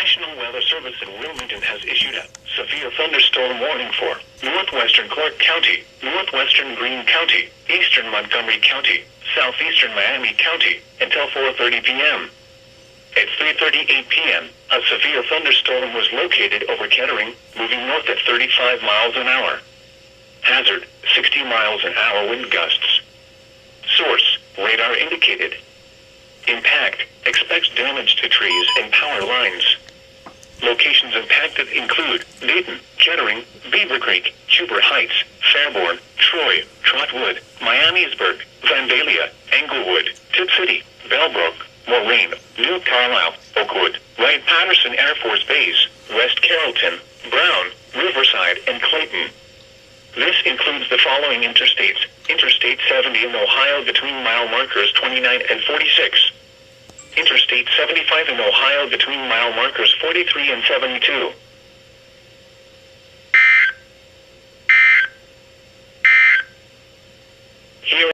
National Weather Service in Wilmington has issued a severe thunderstorm warning for northwestern Clark County, northwestern Greene County, eastern Montgomery County, southeastern Miami County, until 4:30 p.m. At 3:38 p.m., a severe thunderstorm was located over Kettering, moving north at 35 miles an hour. Hazard, 60 miles an hour wind gusts. Source, radar indicated. Impact, expects damage to trees and power lines. Locations impacted include Dayton, Kettering, Beaver Creek, Huber Heights, Fairborn, Troy, Trotwood, Miamisburg, Vandalia, Englewood, Tip City, Bellbrook, Moraine, New Carlisle, Oakwood, Wright-Patterson Air Force Base, West Carrollton, Brown, Riverside, and Clayton. This includes the following interstates: Interstate 70 in Ohio between mile markers 29 and 46. Interstate 75 in Ohio between mile markers 43 and 72.